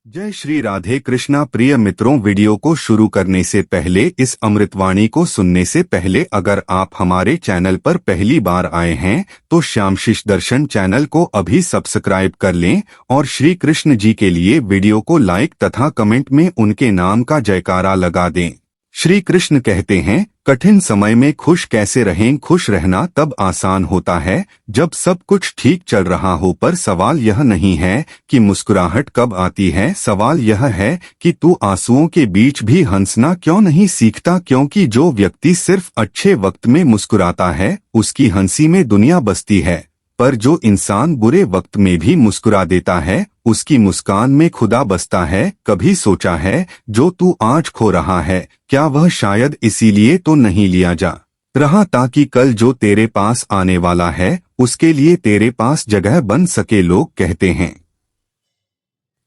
जय श्री राधे कृष्णा। प्रिय मित्रों, वीडियो को शुरू करने से पहले, इस अमृतवाणी को सुनने से पहले अगर आप हमारे चैनल पर पहली बार आए हैं तो श्यामशिष दर्शन चैनल को अभी सब्सक्राइब कर लें और श्री कृष्ण जी के लिए वीडियो को लाइक तथा कमेंट में उनके नाम का जयकारा लगा दें। श्री कृष्ण कहते हैं, कठिन समय में खुश कैसे रहें। खुश रहना तब आसान होता है जब सब कुछ ठीक चल रहा हो, पर सवाल यह नहीं है कि मुस्कुराहट कब आती है, सवाल यह है कि तू आंसुओं के बीच भी हंसना क्यों नहीं सीखता। क्योंकि जो व्यक्ति सिर्फ अच्छे वक्त में मुस्कुराता है उसकी हंसी में दुनिया बसती है, पर जो इंसान बुरे वक्त में भी मुस्कुरा देता है उसकी मुस्कान में खुदा बसता है। कभी सोचा है जो तू आज खो रहा है, क्या वह शायद इसीलिए तो नहीं लिया जा रहा ताकि कल जो तेरे पास आने वाला है उसके लिए तेरे पास जगह बन सके। लोग कहते हैं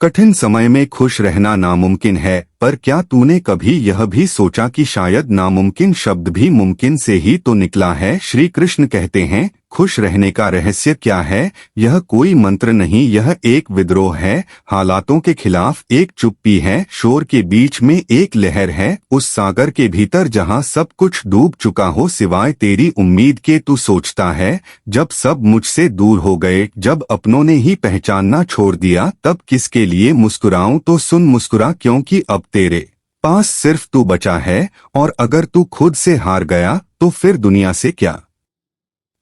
कठिन समय में खुश रहना नामुमकिन है, पर क्या तूने कभी यह भी सोचा कि शायद नामुमकिन शब्द भी मुमकिन से ही तो निकला है। श्री कृष्ण कहते हैं, खुश रहने का रहस्य क्या है। यह कोई मंत्र नहीं, यह एक विद्रोह है। हालातों के खिलाफ एक चुप्पी है, शोर के बीच में एक लहर है। उस सागर के भीतर जहां सब कुछ डूब चुका हो सिवाय तेरी उम्मीद के, तू सोचता है जब सब मुझसे दूर हो गए, जब अपनों ने ही पहचानना छोड़ दिया, तब किसके लिए मुस्कुराऊं। तो सुन, मुस्कुरा, क्योंकि अब तेरे पास सिर्फ तू बचा है, और अगर तू खुद से हार गया तो फिर दुनिया से क्या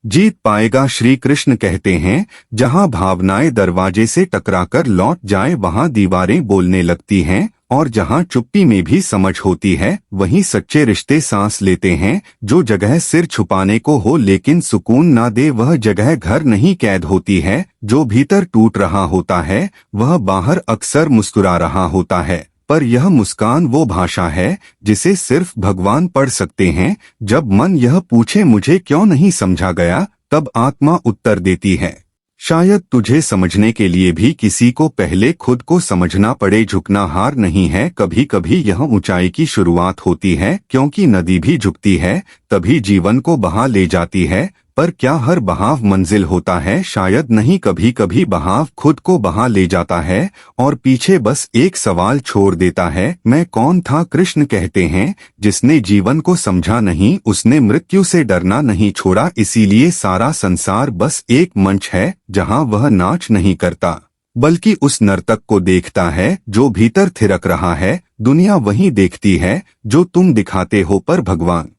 जीत पाएगा। श्री कृष्ण कहते हैं, जहां भावनाएं दरवाजे से टकराकर लौट जाएं वहां दीवारें बोलने लगती हैं, और जहां चुप्पी में भी समझ होती है वहीं सच्चे रिश्ते सांस लेते हैं। जो जगह सिर छुपाने को हो लेकिन सुकून ना दे वह जगह घर नहीं, कैद होती है। जो भीतर टूट रहा होता है वह बाहर अक्सर मुस्कुरा रहा होता है, पर यह मुस्कान वो भाषा है जिसे सिर्फ भगवान पढ़ सकते हैं। जब मन यह पूछे मुझे क्यों नहीं समझा गया, तब आत्मा उत्तर देती है, शायद तुझे समझने के लिए भी किसी को पहले खुद को समझना पड़े। झुकना हार नहीं है, कभी कभी यह ऊंचाई की शुरुआत होती है। क्योंकि नदी भी झुकती है तभी जीवन को बहा ले जाती है, पर क्या हर बहाव मंजिल होता है। शायद नहीं, कभी कभी बहाव खुद को बहा ले जाता है और पीछे बस एक सवाल छोड़ देता है, मैं कौन था। कृष्ण कहते हैं, जिसने जीवन को समझा नहीं उसने मृत्यु से डरना नहीं छोड़ा। इसीलिए सारा संसार बस एक मंच है जहां वह नाच नहीं करता बल्कि उस नर्तक को देखता है जो भीतर थिरक रहा है। दुनिया वही देखती है जो तुम दिखाते हो, पर भगवान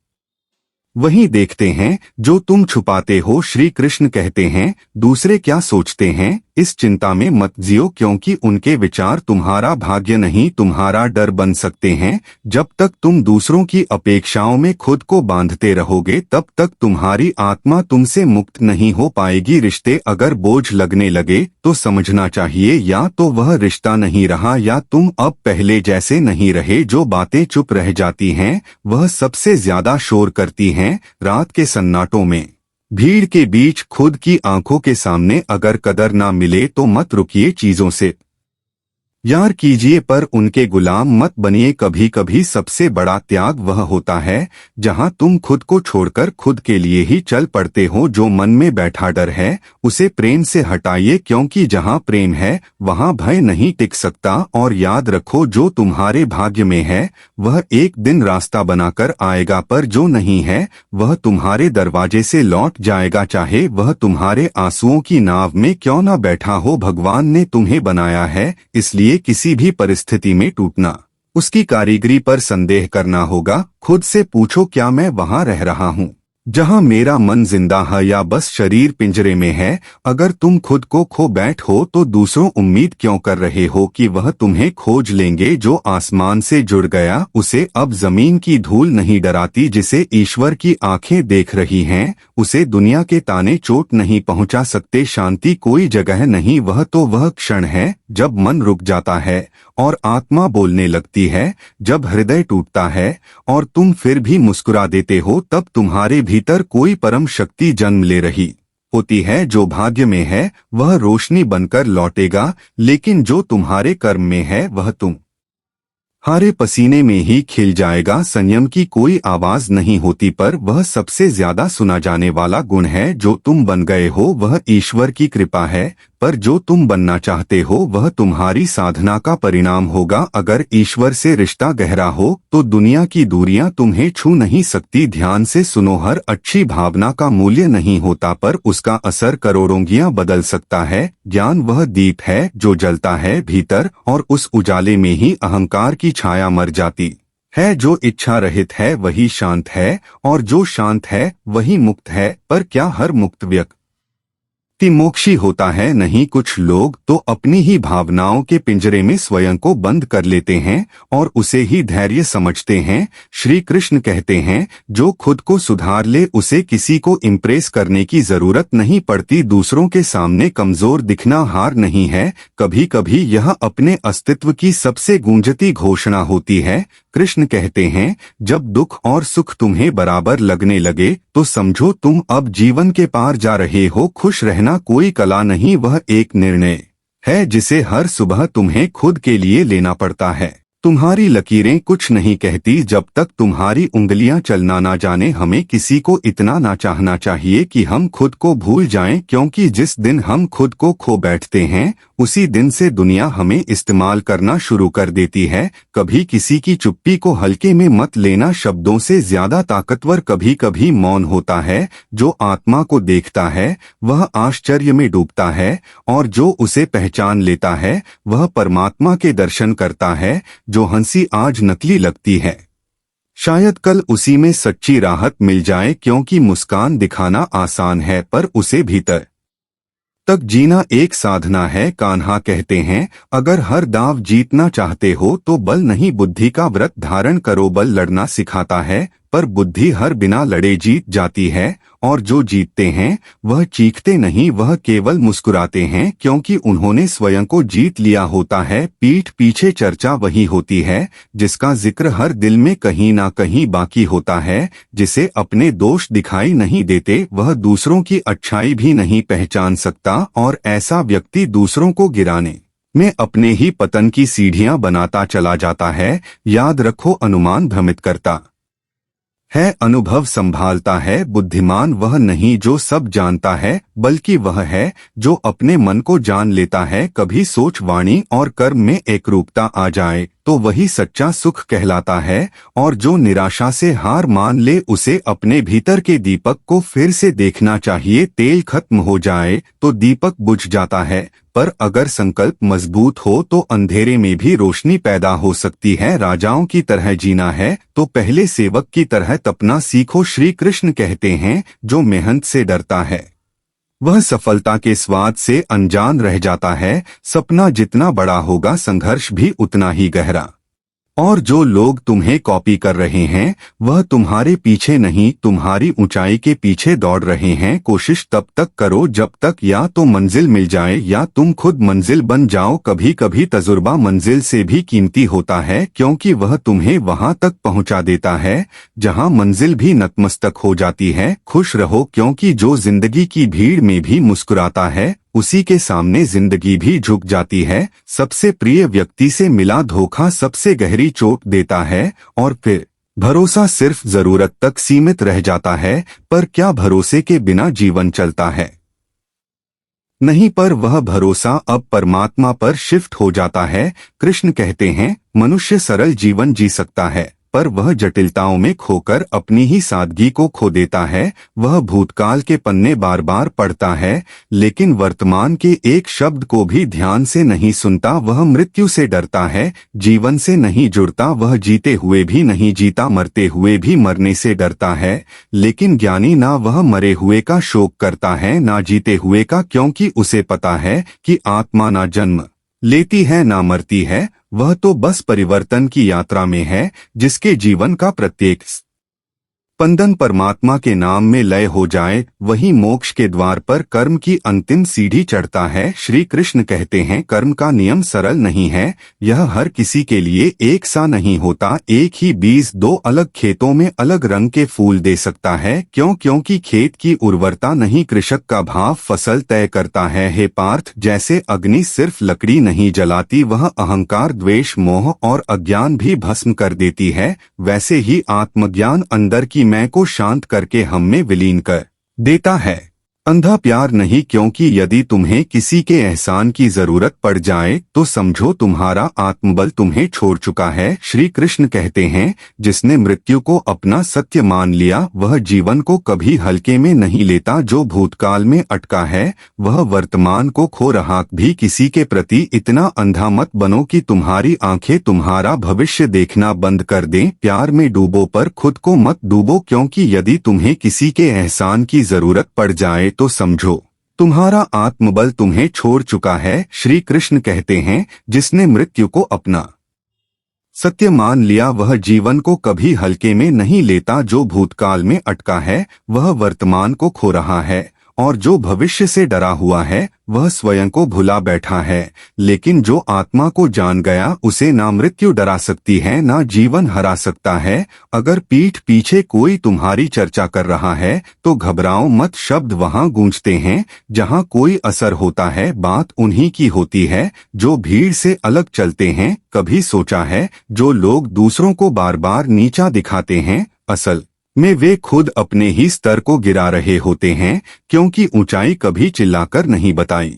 वही देखते हैं जो तुम छुपाते हो। श्री कृष्ण कहते हैं, दूसरे क्या सोचते हैं इस चिंता में मत जियो, क्योंकि उनके विचार तुम्हारा भाग्य नहीं तुम्हारा डर बन सकते हैं। जब तक तुम दूसरों की अपेक्षाओं में खुद को बांधते रहोगे तब तक तुम्हारी आत्मा तुमसे मुक्त नहीं हो पाएगी। रिश्ते अगर बोझ लगने लगे तो समझना चाहिए या तो वह रिश्ता नहीं रहा या तुम अब पहले जैसे नहीं रहे। जो बातें चुप रह जाती हैं वह सबसे ज्यादा शोर करती हैं। रात के सन्नाटों में, भीड़ के बीच, खुद की आंखों के सामने अगर कदर ना मिले तो मत रुकिए, चीजों से यार कीजिए पर उनके गुलाम मत बनिए। कभी कभी सबसे बड़ा त्याग वह होता है जहां तुम खुद को छोड़कर खुद के लिए ही चल पड़ते हो। जो मन में बैठा डर है उसे प्रेम से हटाइए, क्योंकि जहां प्रेम है वहां भय नहीं टिक सकता। और याद रखो, जो तुम्हारे भाग्य में है वह एक दिन रास्ता बनाकर आएगा, पर जो नहीं है वह तुम्हारे दरवाजे से लौट जाएगा, चाहे वह तुम्हारे आंसुओं की नाव में क्यों न बैठा हो। भगवान ने तुम्हें बनाया है, इसलिए किसी भी परिस्थिति में टूटना, उसकी कारीगरी पर संदेह करना होगा। खुद से पूछो, क्या मैं वहां रह रहा हूं जहां मेरा मन जिंदा है या बस शरीर पिंजरे में है। अगर तुम खुद को खो बैठो तो दूसरों उम्मीद क्यों कर रहे हो कि वह तुम्हें खोज लेंगे। जो आसमान से जुड़ गया उसे अब जमीन की धूल नहीं डराती। जिसे ईश्वर की आंखें देख रही हैं उसे दुनिया के ताने चोट नहीं पहुंचा सकते। शांति कोई जगह नहीं, वह तो वह क्षण है जब मन रुक जाता है और आत्मा बोलने लगती है। जब हृदय टूटता है और तुम फिर भी मुस्कुरा देते हो तब तुम्हारे भीतर कोई परम शक्ति जन्म ले रही होती है। जो भाग्य में है वह रोशनी बनकर लौटेगा, लेकिन जो तुम्हारे कर्म में है वह तुम हारे पसीने में ही खिल जाएगा। संयम की कोई आवाज नहीं होती, पर वह सबसे ज्यादा सुना जाने वाला गुण है। जो तुम बन गए हो वह ईश्वर की कृपा है। पर जो तुम बनना चाहते हो वह तुम्हारी साधना का परिणाम होगा। अगर ईश्वर से रिश्ता गहरा हो तो दुनिया की दूरियां तुम्हें छू नहीं सकती। ध्यान से सुनो, हर अच्छी भावना का मूल्य नहीं होता पर उसका असर करोड़ोंगियां बदल सकता है। ज्ञान वह दीप है जो जलता है भीतर और उस उजाले में ही अहंकार की छाया मर जाती है। जो इच्छा रहित है वही शांत है और जो शांत है वही मुक्त है। पर क्या हर मुक्त व्यक्ति मोक्षी होता है? नहीं, कुछ लोग तो अपनी ही भावनाओं के पिंजरे में स्वयं को बंद कर लेते हैं और उसे ही धैर्य समझते हैं। श्री कृष्ण कहते हैं, जो खुद को सुधार ले उसे किसी को इम्प्रेस करने की जरूरत नहीं पड़ती। दूसरों के सामने कमजोर दिखना हार नहीं है, कभी कभी यह अपने अस्तित्व की सबसे गूंजती घोषणा होती है। कृष्ण कहते हैं, जब दुख और सुख तुम्हें बराबर लगने लगे तो समझो तुम अब जीवन के पार जा रहे हो। खुश रहना कोई कला नहीं, वह एक निर्णय है जिसे हर सुबह तुम्हें खुद के लिए लेना पड़ता है। तुम्हारी लकीरें कुछ नहीं कहती जब तक तुम्हारी उंगलियां चलना ना जाने। हमें किसी को इतना ना चाहना चाहिए कि हम खुद को भूल जाएं, क्योंकि जिस दिन हम खुद को खो बैठते हैं उसी दिन से दुनिया हमें इस्तेमाल करना शुरू कर देती है। कभी किसी की चुप्पी को हल्के में मत लेना, शब्दों से ज्यादा ताकतवर कभी कभी मौन होता है। जो आत्मा को देखता है वह आश्चर्य में डूबता है और जो उसे पहचान लेता है वह परमात्मा के दर्शन करता है। जो हंसी आज नकली लगती है शायद कल उसी में सच्ची राहत मिल जाए, क्योंकि मुस्कान दिखाना आसान है पर उसे भीतर तक जीना एक साधना है। कान्हा कहते हैं, अगर हर दाव जीतना चाहते हो तो बल नहीं बुद्धि का व्रत धारण करो। बल लड़ना सिखाता है पर बुद्धि हर बिना लड़े जीत जाती है और जो जीतते हैं वह चीखते नहीं, वह केवल मुस्कुराते हैं क्योंकि उन्होंने स्वयं को जीत लिया होता है। पीठ पीछे चर्चा वही होती है जिसका जिक्र हर दिल में कहीं ना कहीं बाकी होता है। जिसे अपने दोष दिखाई नहीं देते वह दूसरों की अच्छाई भी नहीं पहचान सकता और ऐसा व्यक्ति दूसरों को गिराने में अपने ही पतन की सीढ़ियां बनाता चला जाता है। याद रखो, अनुमान भ्रमित करता है, अनुभव संभालता है। बुद्धिमान वह नहीं जो सब जानता है बल्कि वह है जो अपने मन को जान लेता है। कभी सोच, वाणी और कर्म में एकरूपता आ जाए तो वही सच्चा सुख कहलाता है और जो निराशा से हार मान ले उसे अपने भीतर के दीपक को फिर से देखना चाहिए। तेल खत्म हो जाए तो दीपक बुझ जाता है पर अगर संकल्प मजबूत हो तो अंधेरे में भी रोशनी पैदा हो सकती है। राजाओं की तरह जीना है तो पहले सेवक की तरह तपना सीखो। श्री कृष्ण कहते हैं, जो मेहनत से डरता है वह सफलता के स्वाद से अनजान रह जाता है। सपना जितना बड़ा होगा संघर्ष भी उतना ही गहरा। और जो लोग तुम्हें कॉपी कर रहे हैं वह तुम्हारे पीछे नहीं तुम्हारी ऊंचाई के पीछे दौड़ रहे हैं। कोशिश तब तक करो जब तक या तो मंजिल मिल जाए या तुम खुद मंजिल बन जाओ। कभी कभी तजुर्बा मंजिल से भी कीमती होता है क्योंकि वह तुम्हें वहां तक पहुंचा देता है जहां मंजिल भी नतमस्तक हो जाती है। खुश रहो क्योंकि जो जिंदगी की भीड़ में भी मुस्कुराता है उसी के सामने जिंदगी भी झुक जाती है। सबसे प्रिय व्यक्ति से मिला धोखा सबसे गहरी चोट देता है और फिर भरोसा सिर्फ जरूरत तक सीमित रह जाता है। पर क्या भरोसे के बिना जीवन चलता है? नहीं, पर वह भरोसा अब परमात्मा पर शिफ्ट हो जाता है। कृष्ण कहते हैं, मनुष्य सरल जीवन जी सकता है पर वह जटिलताओं में खोकर अपनी ही सादगी को खो देता है। वह भूतकाल के पन्ने बार बार पढ़ता है लेकिन वर्तमान के एक शब्द को भी ध्यान से नहीं सुनता। वह मृत्यु से डरता है, जीवन से नहीं जुड़ता। वह जीते हुए भी नहीं जीता, मरते हुए भी मरने से डरता है। लेकिन ज्ञानी ना वह मरे हुए का शोक करता है ना जीते हुए का, क्योंकि उसे पता है कि आत्मा ना जन्म लेती है ना मरती है। वह तो बस परिवर्तन की यात्रा में है जिसके जीवन का प्रत्येक स्पंदन परमात्मा के नाम में लय हो जाए वही मोक्ष के द्वार पर कर्म की अंतिम सीढ़ी चढ़ता है। श्री कृष्ण कहते हैं, कर्म का नियम सरल नहीं है, यह हर किसी के लिए एक सा नहीं होता। एक ही बीज दो अलग खेतों में अलग रंग के फूल दे सकता है। क्योंकि खेत की उर्वरता नहीं कृषक का भाव फसल तय करता है। हे पार्थ, जैसे अग्नि सिर्फ लकड़ी नहीं जलाती, वह अहंकार, द्वेष, मोह और अज्ञान भी भस्म कर देती है, वैसे ही आत्मज्ञान अंदर की मैं को शांत करके हम में विलीन कर देता है। अंधा प्यार नहीं, क्योंकि यदि तुम्हें किसी के एहसान की जरूरत पड़ जाए तो समझो तुम्हारा आत्मबल तुम्हें छोड़ चुका है। श्री कृष्ण कहते हैं, जिसने मृत्यु को अपना सत्य मान लिया वह जीवन को कभी हल्के में नहीं लेता। जो भूतकाल में अटका है वह वर्तमान को खो रहा। भी किसी के प्रति इतना अंधा मत बनो कि तुम्हारी आंखें तुम्हारा भविष्य देखना बंद कर दें। प्यार में डूबो पर खुद को मत डूबो, क्योंकि यदि तुम्हें किसी के एहसान की जरूरत पड़ जाए तो समझो तुम्हारा आत्मबल तुम्हें छोड़ चुका है। श्री कृष्ण कहते हैं, जिसने मृत्यु को अपना सत्य मान लिया वह जीवन को कभी हल्के में नहीं लेता। जो भूतकाल में अटका है वह वर्तमान को खो रहा है, और जो भविष्य से डरा हुआ है वह स्वयं को भुला बैठा है। लेकिन जो आत्मा को जान गया उसे ना मृत्यु डरा सकती है ना जीवन हरा सकता है। अगर पीठ पीछे कोई तुम्हारी चर्चा कर रहा है तो घबराओ मत। शब्द वहां गूंजते हैं जहां कोई असर होता है। बात उन्हीं की होती है जो भीड़ से अलग चलते हैं। कभी सोचा है, जो लोग दूसरों को बार बार नीचा दिखाते हैं असल में वे खुद अपने ही स्तर को गिरा रहे होते हैं, क्योंकि ऊंचाई कभी चिल्लाकर नहीं बताई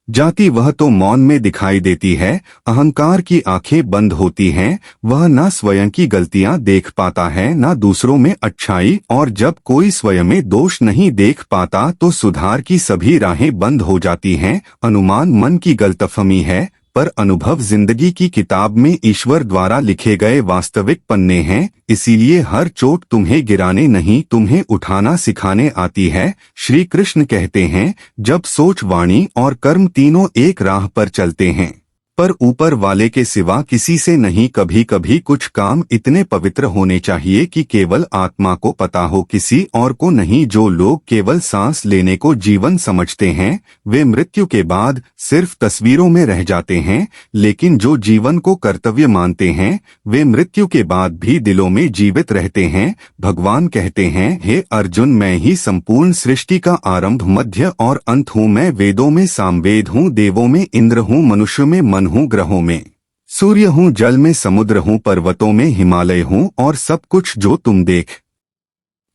जाती, वह तो मौन में दिखाई देती है। अहंकार की आंखें बंद होती हैं, वह ना स्वयं की गलतियां देख पाता है ना दूसरों में अच्छाई। और जब कोई स्वयं में दोष नहीं देख पाता तो सुधार की सभी राहें बंद हो जाती हैं। अनुमान मन की गलतफहमी है, पर अनुभव जिंदगी की किताब में ईश्वर द्वारा लिखे गए वास्तविक पन्ने हैं। इसीलिए हर चोट तुम्हें गिराने नहीं तुम्हें उठाना सिखाने आती है। श्री कृष्ण कहते हैं, जब सोच, वाणी और कर्म तीनों एक राह पर चलते हैं पर ऊपर वाले के सिवा किसी से नहीं। कभी कभी कुछ काम इतने पवित्र होने चाहिए कि केवल आत्मा को पता हो, किसी और को नहीं। जो लोग केवल सांस लेने को जीवन समझते हैं वे मृत्यु के बाद सिर्फ तस्वीरों में रह जाते हैं, लेकिन जो जीवन को कर्तव्य मानते हैं वे मृत्यु के बाद भी दिलों में जीवित रहते हैं। भगवान कहते हैं, हे अर्जुन, मैं ही संपूर्ण सृष्टि का आरंभ, मध्य और अंत हूँ। मैं वेदों में सामवेद हूँ, देवों में इंद्र हूँ, मनुष्य में मन हूँ, ग्रहों में सूर्य हूँ, जल में समुद्र हूँ, पर्वतों में हिमालय हूँ, और सब कुछ जो तुम देख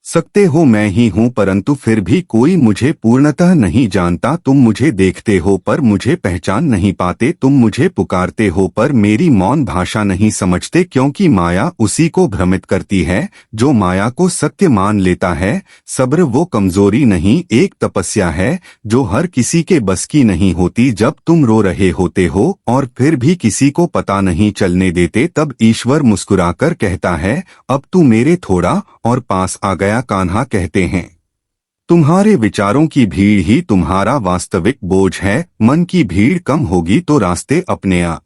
सकते हो मैं ही हूँ। परंतु फिर भी कोई मुझे पूर्णतः नहीं जानता। तुम मुझे देखते हो पर मुझे पहचान नहीं पाते। तुम मुझे पुकारते हो पर मेरी मौन भाषा नहीं समझते, क्योंकि माया उसी को भ्रमित करती है जो माया को सत्य मान लेता है। सब्र वो कमजोरी नहीं, एक तपस्या है जो हर किसी के बस की नहीं होती। जब तुम रो रहे होते हो और फिर भी किसी को पता नहीं चलने देते, तब ईश्वर मुस्कुराकर कहता है, अब तू मेरे थोड़ा और पास आ गया। कान्हा कहते हैं, तुम्हारे विचारों की भीड़ ही तुम्हारा वास्तविक बोझ है। मन की भीड़ कम होगी तो रास्ते अपने आप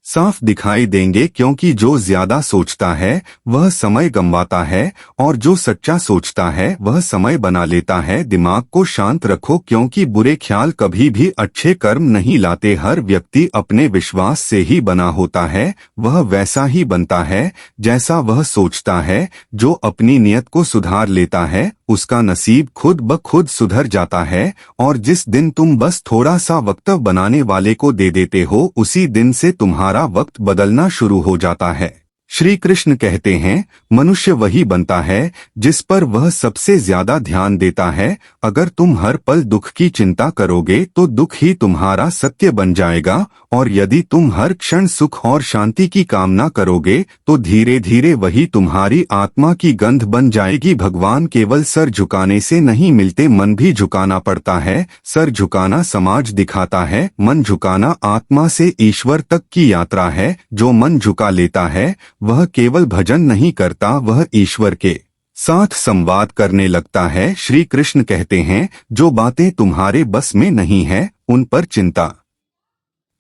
साफ दिखाई देंगे, क्योंकि जो ज्यादा सोचता है वह समय गंवाता है और जो सच्चा सोचता है वह समय बना लेता है। दिमाग को शांत रखो, क्योंकि बुरे ख्याल कभी भी अच्छे कर्म नहीं लाते। हर व्यक्ति अपने विश्वास से ही बना होता है, वह वैसा ही बनता है जैसा वह सोचता है। जो अपनी नियत को सुधार लेता है उसका नसीब खुद ब खुद सुधर जाता है। और जिस दिन तुम बस थोड़ा सा वक्त बनाने वाले को दे देते हो उसी दिन से तुम्हारा वक्त बदलना शुरू हो जाता है। श्री कृष्ण कहते हैं, मनुष्य वही बनता है जिस पर वह सबसे ज्यादा ध्यान देता है। अगर तुम हर पल दुख की चिंता करोगे तो दुख ही तुम्हारा सत्य बन जाएगा, और यदि तुम हर क्षण सुख और शांति की कामना करोगे तो धीरे धीरे वही तुम्हारी आत्मा की गंध बन जाएगी। भगवान केवल सर झुकाने से नहीं मिलते, मन भी झुकाना पड़ता है। सर झुकाना समाज दिखाता है, मन झुकाना आत्मा से ईश्वर तक की यात्रा है। जो मन झुका लेता है वह केवल भजन नहीं करता, वह ईश्वर के साथ संवाद करने लगता है। श्री कृष्ण कहते हैं, जो बातें तुम्हारे बस में नहीं है उन पर चिंता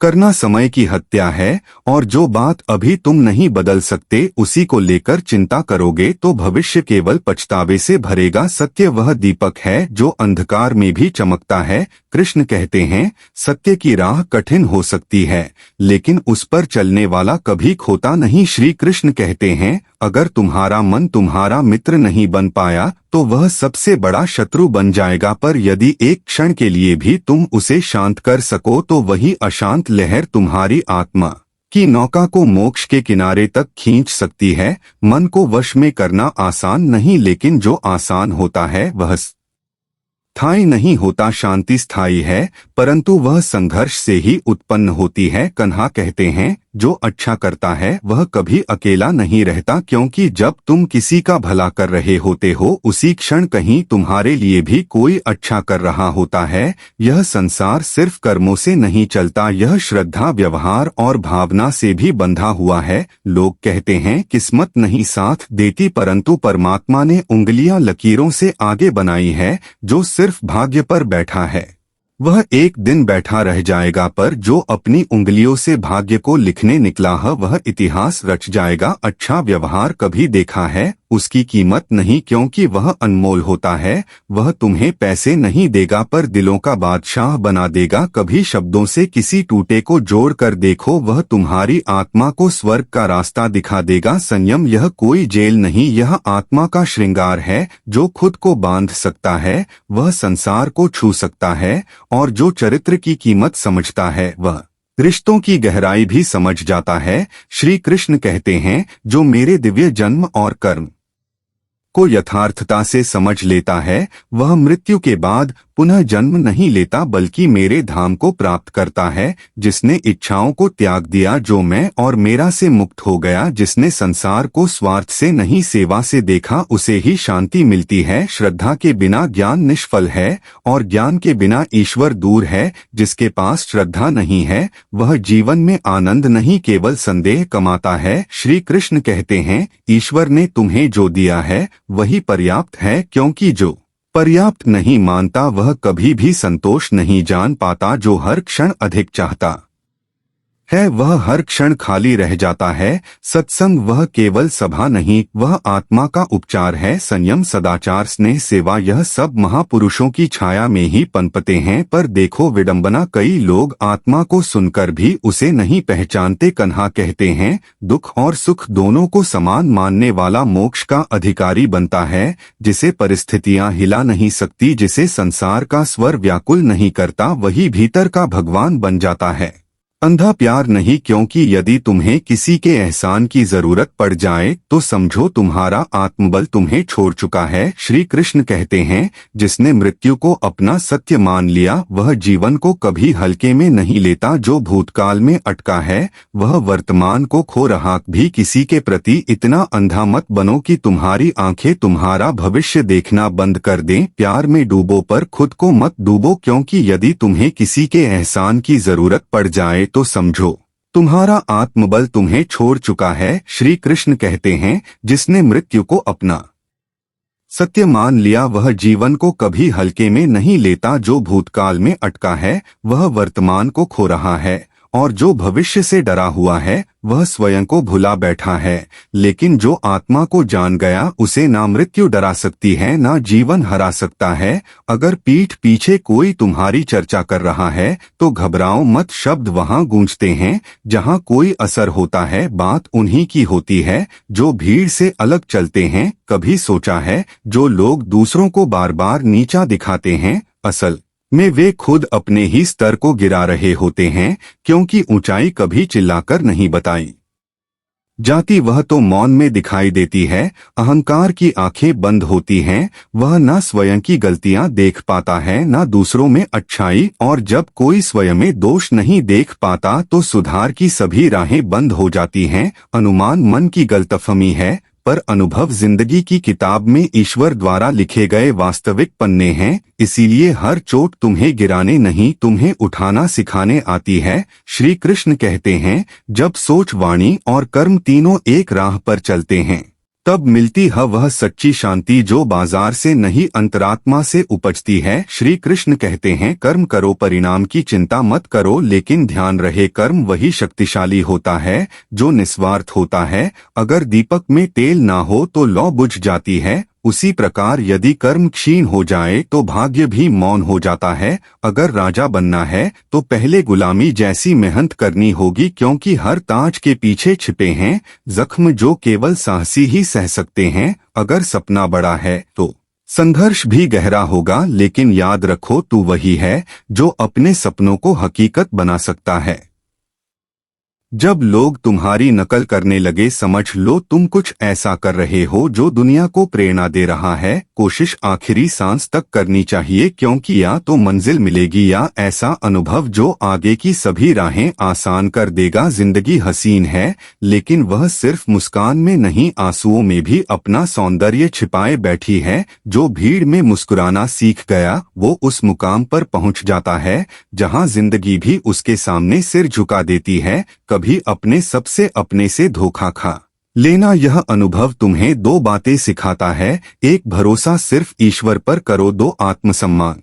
करना समय की हत्या है, और जो बात अभी तुम नहीं बदल सकते उसी को लेकर चिंता करोगे तो भविष्य केवल पछतावे से भरेगा। सत्य वह दीपक है जो अंधकार में भी चमकता है। कृष्ण कहते हैं, सत्य की राह कठिन हो सकती है लेकिन उस पर चलने वाला कभी खोता नहीं। श्री कृष्ण कहते हैं, अगर तुम्हारा मन तुम्हारा मित्र नहीं बन पाया तो वह सबसे बड़ा शत्रु बन जाएगा, पर यदि एक क्षण के लिए भी तुम उसे शांत कर सको तो वही अशांत लहर तुम्हारी आत्मा की नौका को मोक्ष के किनारे तक खींच सकती है। मन को वश में करना आसान नहीं, लेकिन जो आसान होता है वह स्थायी नहीं होता। शांति स्थायी है, परंतु वह संघर्ष से ही उत्पन्न होती है। कन्हा कहते हैं, जो अच्छा करता है वह कभी अकेला नहीं रहता, क्योंकि जब तुम किसी का भला कर रहे होते हो उसी क्षण कहीं तुम्हारे लिए भी कोई अच्छा कर रहा होता है। यह संसार सिर्फ कर्मों से नहीं चलता, यह श्रद्धा, व्यवहार और भावना से भी बंधा हुआ है। लोग कहते हैं किस्मत नहीं साथ देती, परंतु परमात्मा ने उंगलियां लकीरों से आगे बनाई है। जो सिर्फ भाग्य पर बैठा है वह एक दिन बैठा रह जाएगा, पर जो अपनी उंगलियों से भाग्य को लिखने निकला है वह इतिहास रच जाएगा। अच्छा व्यवहार कभी देखा है, उसकी कीमत नहीं, क्योंकि वह अनमोल होता है। वह तुम्हें पैसे नहीं देगा पर दिलों का बादशाह बना देगा। कभी शब्दों से किसी टूटे को जोड़ कर देखो, वह तुम्हारी आत्मा को स्वर्ग का रास्ता दिखा देगा। संयम यह कोई जेल नहीं, यह आत्मा का श्रृंगार है। जो खुद को बांध सकता है वह संसार को छू सकता है, और जो चरित्र की कीमत समझता है वह रिश्तों की गहराई भी समझ जाता है। श्री कृष्ण कहते हैं, जो मेरे दिव्य जन्म और कर्म को यथार्थता से समझ लेता है वह मृत्यु के बाद पुनः जन्म नहीं लेता, बल्कि मेरे धाम को प्राप्त करता है। जिसने इच्छाओं को त्याग दिया, जो मैं और मेरा से मुक्त हो गया, जिसने संसार को स्वार्थ से नहीं सेवा से देखा, उसे ही शांति मिलती है। श्रद्धा के बिना ज्ञान निष्फल है, और ज्ञान के बिना ईश्वर दूर है। जिसके पास श्रद्धा नहीं है वह जीवन में आनंद नहीं, केवल संदेह कमाता है। श्री कृष्ण कहते हैं, ईश्वर ने तुम्हें जो दिया है वही पर्याप्त है, क्योंकि जो पर्याप्त नहीं मानता वह कभी भी संतोष नहीं जान पाता। जो हर क्षण अधिक चाहता है वह हर क्षण खाली रह जाता है। सत्संग वह केवल सभा नहीं, वह आत्मा का उपचार है। संयम, सदाचार, स्नेह, सेवा, यह सब महापुरुषों की छाया में ही पनपते हैं। पर देखो विडंबना, कई लोग आत्मा को सुनकर भी उसे नहीं पहचानते। कन्हा कहते हैं, दुख और सुख दोनों को समान मानने वाला मोक्ष का अधिकारी बनता है। जिसे परिस्थितियां हिला नहीं सकती, जिसे संसार का स्वर व्याकुल नहीं करता, वही भीतर का भगवान बन जाता है। अंधा प्यार नहीं, क्योंकि यदि तुम्हें किसी के एहसान की जरूरत पड़ जाए तो समझो तुम्हारा आत्मबल तुम्हें छोड़ चुका है। श्री कृष्ण कहते हैं, जिसने मृत्यु को अपना सत्य मान लिया वह जीवन को कभी हल्के में नहीं लेता। जो भूतकाल में अटका है वह वर्तमान को खो रहा। भी किसी के प्रति इतना अंधा मत बनो कि तुम्हारी आंखें तुम्हारा भविष्य देखना बंद कर दें। प्यार में डूबो पर खुद को मत डूबो, क्योंकि यदि तुम्हें किसी के एहसान की जरूरत पड़ जाए तो समझो तुम्हारा आत्मबल तुम्हें छोड़ चुका है। श्री कृष्ण कहते हैं, जिसने मृत्यु को अपना सत्य मान लिया वह जीवन को कभी हल्के में नहीं लेता। जो भूतकाल में अटका है वह वर्तमान को खो रहा है, और जो भविष्य से डरा हुआ है वह स्वयं को भुला बैठा है। लेकिन जो आत्मा को जान गया उसे ना मृत्यु डरा सकती है ना जीवन हरा सकता है। अगर पीठ पीछे कोई तुम्हारी चर्चा कर रहा है तो घबराओ मत। शब्द वहां गूंजते हैं जहां कोई असर होता है, बात उन्हीं की होती है जो भीड़ से अलग चलते हैं। कभी सोचा है, जो लोग दूसरों को बार बार नीचा दिखाते हैं, असल में वे खुद अपने ही स्तर को गिरा रहे होते हैं, क्योंकि ऊंचाई कभी चिल्लाकर नहीं बताई जाती, वह तो मौन में दिखाई देती है। अहंकार की आंखें बंद होती हैं, वह ना स्वयं की गलतियां देख पाता है ना दूसरों में अच्छाई, और जब कोई स्वयं में दोष नहीं देख पाता तो सुधार की सभी राहें बंद हो जाती हैं। अनुमान मन की गलतफहमी है, पर अनुभव जिंदगी की किताब में ईश्वर द्वारा लिखे गए वास्तविक पन्ने हैं। इसीलिए हर चोट तुम्हें गिराने नहीं तुम्हें उठाना सिखाने आती है। श्री कृष्ण कहते हैं, जब सोच, वाणी और कर्म तीनों एक राह पर चलते हैं तब मिलती है वह सच्ची शांति जो बाजार से नहीं अंतरात्मा से उपजती है। श्री कृष्ण कहते हैं, कर्म करो, परिणाम की चिंता मत करो, लेकिन ध्यान रहे कर्म वही शक्तिशाली होता है जो निस्वार्थ होता है। अगर दीपक में तेल ना हो तो लौ बुझ जाती है, उसी प्रकार यदि कर्म क्षीण हो जाए तो भाग्य भी मौन हो जाता है। अगर राजा बनना है तो पहले गुलामी जैसी मेहनत करनी होगी, क्योंकि हर ताज के पीछे छिपे हैं जख्म जो केवल साहसी ही सह सकते हैं। अगर सपना बड़ा है तो संघर्ष भी गहरा होगा, लेकिन याद रखो तू वही है जो अपने सपनों को हकीकत बना सकता है। जब लोग तुम्हारी नकल करने लगे समझ लो तुम कुछ ऐसा कर रहे हो जो दुनिया को प्रेरणा दे रहा है। कोशिश आखिरी सांस तक करनी चाहिए, क्योंकि या तो मंजिल मिलेगी या ऐसा अनुभव जो आगे की सभी राहें आसान कर देगा। जिंदगी हसीन है, लेकिन वह सिर्फ मुस्कान में नहीं, आंसुओं में भी अपना सौंदर्य छिपाए बैठी है। जो भीड़ में मुस्कुराना सीख गया वो उस मुकाम पर पहुंच जाता है जहां जिंदगी भी उसके सामने सिर झुका देती है। कभी अपने सबसे अपने से धोखा खा लेना। यह अनुभव तुम्हें दो बातें सिखाता है। एक, भरोसा सिर्फ ईश्वर पर करो। दो, आत्मसम्मान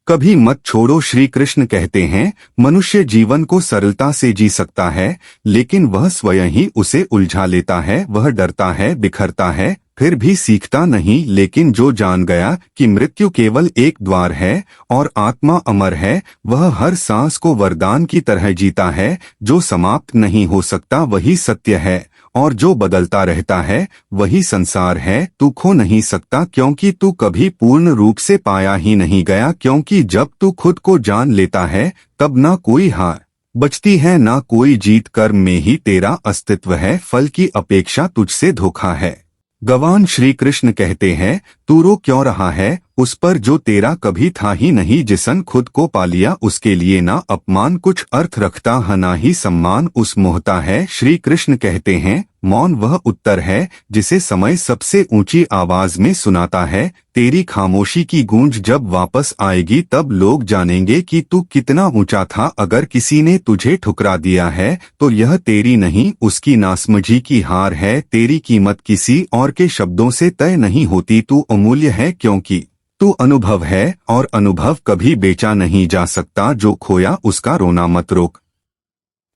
कभी मत छोड़ो। श्री कृष्ण कहते हैं, मनुष्य जीवन को सरलता से जी सकता है, लेकिन वह स्वयं ही उसे उलझा लेता है। वह डरता है, बिखरता है, फिर भी सीखता नहीं। लेकिन जो जान गया कि मृत्यु केवल एक द्वार है और आत्मा अमर है, वह हर सांस को वरदान की तरह जीता है। जो समाप्त नहीं हो सकता वही सत्य है, और जो बदलता रहता है वही संसार है। तू खो नहीं सकता, क्योंकि तू कभी पूर्ण रूप से पाया ही नहीं गया। क्योंकि जब तू खुद को जान लेता है तब ना कोई हार बचती है, ना कोई जीत। कर्म में ही तेरा अस्तित्व है, फल की अपेक्षा तुझसे धोखा है। भगवान श्री कृष्ण कहते हैं, तू रो क्यों रहा है उस पर जो तेरा कभी था ही नहीं। जिसन खुद को पा लिया उसके लिए ना अपमान कुछ अर्थ रखता है, ना ही सम्मान उस मोहता है। श्री कृष्ण कहते हैं, मौन वह उत्तर है जिसे समय सबसे ऊंची आवाज में सुनाता है। तेरी खामोशी की गूंज जब वापस आएगी तब लोग जानेंगे कि तू कितना ऊंचा था। अगर किसी ने तुझे ठुकरा दिया है तो यह तेरी नहीं उसकी नासमझी की हार है। तेरी कीमत किसी और के शब्दों से तय नहीं होती। तू अमूल्य है क्योंकि तू अनुभव है, और अनुभव कभी बेचा नहीं जा सकता। जो खोया उसका रोना मत रोक,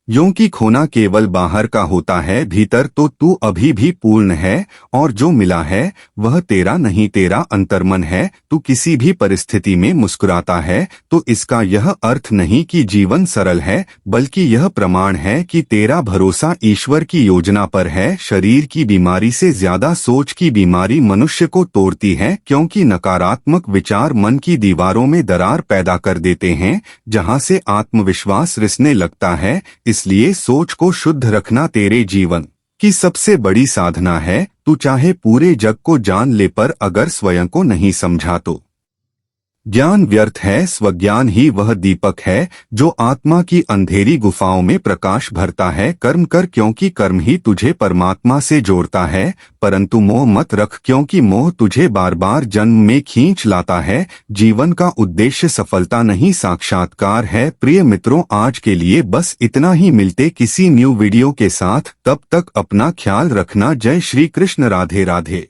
क्योंकि खोना केवल बाहर का होता है, भीतर तो तू अभी भी पूर्ण है। और जो मिला है वह तेरा नहीं, तेरा अंतर्मन है। तू किसी भी परिस्थिति में मुस्कुराता है तो इसका यह अर्थ नहीं कि जीवन सरल है, बल्कि यह प्रमाण है कि तेरा भरोसा ईश्वर की योजना पर है। शरीर की बीमारी से ज्यादा सोच की बीमारी मनुष्य को तोड़ती है, क्योंकि नकारात्मक विचार मन की दीवारों में दरार पैदा कर देते हैं, जहां से आत्मविश्वास रिसने लगता है। इसलिए सोच को शुद्ध रखना तेरे जीवन की सबसे बड़ी साधना है। तू चाहे पूरे जग को जान ले, पर अगर स्वयं को नहीं समझा तो ज्ञान व्यर्थ है। स्वज्ञान ही वह दीपक है जो आत्मा की अंधेरी गुफाओं में प्रकाश भरता है। कर्म कर, क्योंकि कर्म ही तुझे परमात्मा से जोड़ता है। परंतु मोह मत रख, क्योंकि मोह तुझे बार बार जन्म में खींच लाता है। जीवन का उद्देश्य सफलता नहीं, साक्षात्कार है। प्रिय मित्रों, आज के लिए बस इतना ही। मिलते किसी न्यू वीडियो के साथ, तब तक अपना ख्याल रखना। जय श्री कृष्ण। राधे राधे।